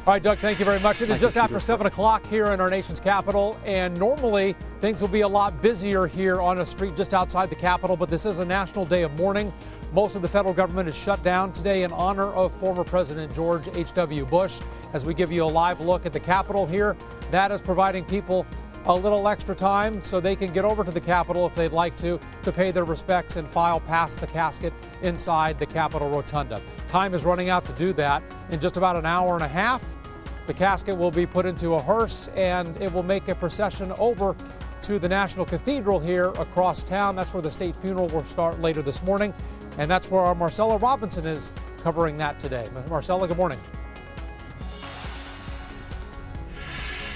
All right, Doug, thank you very much. It is just after 7 o'clock here in our nation's capital, and normally things will be a lot busier here on a street just outside the Capitol, but this is a national day of mourning. Most of the federal government is shut down today in honor of former President George H.W. Bush. As we give you a live look at the Capitol here, that is providing people a little extra time so they can get over to the Capitol if they'd like to pay their respects and file past the casket inside the Capitol Rotunda. Time is running out to do that. In just about an hour and a half, the casket will be put into a hearse and it will make a procession over to the National Cathedral here across town. That's where the state funeral will start later this morning. And that's where our Marcella Robinson is covering that today. Marcella, good morning.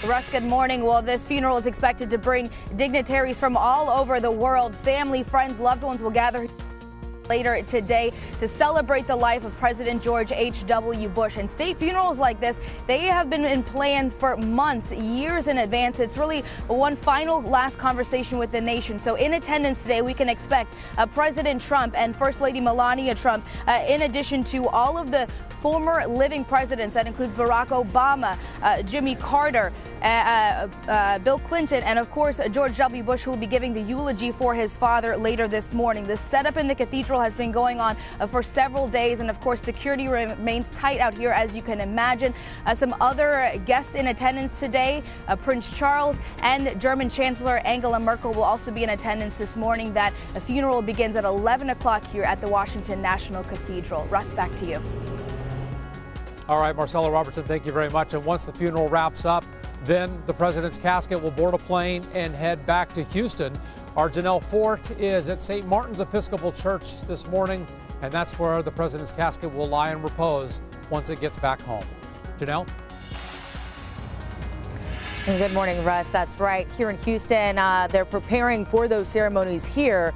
Russ, good morning. Well, this funeral is expected to bring dignitaries from all over the world. Family, friends, loved ones will gather later today to celebrate the life of President George H.W. Bush. And state funerals like this, they have been in plans for months, years in advance. It's really one final last conversation with the nation. So in attendance today, we can expect President Trump and First Lady Melania Trump, in addition to all of the former living presidents. That includes Barack Obama, Jimmy Carter, Bill Clinton, and of course George W. Bush, who will be giving the eulogy for his father later this morning. The setup in the cathedral has been going on for several days, and of course security remains tight out here, as you can imagine. Some other guests in attendance today, Prince Charles and German Chancellor Angela Merkel will also be in attendance this morning. That funeral begins at 11 o'clock here at the Washington National Cathedral. Russ, back to you. All right, Marcella Robertson, thank you very much. And once the funeral wraps up, then the president's casket will board a plane and head back to Houston. Our Janelle Fort is at St. Martin's Episcopal Church this morning, and that's where the president's casket will lie in repose once it gets back home. Janelle? And good morning, Russ. That's right. Here in Houston, they're preparing for those ceremonies here.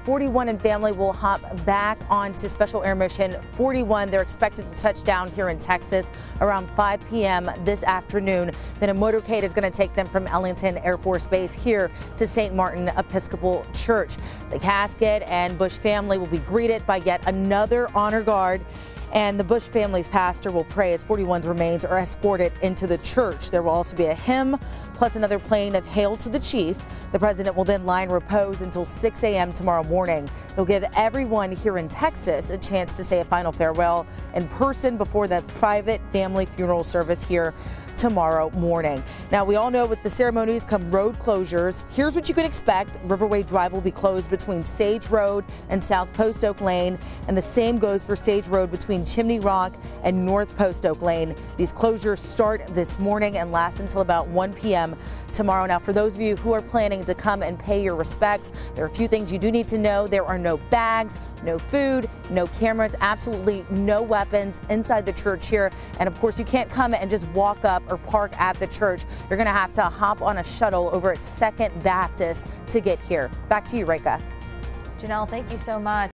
41 and family will hop back onto Special Air Mission 41. They're expected to touch down here in Texas around 5 p.m. this afternoon. Then a motorcade is going to take them from Ellington Air Force Base here to St. Martin Episcopal Church. The casket and Bush family will be greeted by yet another honor guard. And the Bush family's pastor will pray as 41's remains are escorted into the church. There will also be a hymn plus another plane of Hail to the Chief. The president will then lie in repose until 6 a.m. tomorrow morning. It'll give everyone here in Texas a chance to say a final farewell in person before the private family funeral service here tomorrow morning. Now, we all know with the ceremonies come road closures. Here's what you can expect. Riverway Drive will be closed between Sage Road and South Post Oak Lane, and the same goes for Sage Road between Chimney Rock and North Post Oak Lane. These closures start this morning and last until about 1 p.m. tomorrow. Now, for those of you who are planning to come and pay your respects, there are a few things you do need to know. There are no bags, no food, no cameras, absolutely no weapons inside the church here. And of course, you can't come and just walk up or park at the church. You're going to have to hop on a shuttle over at 2nd Baptist to get here. Back to you, Reka. Janelle, thank you so much.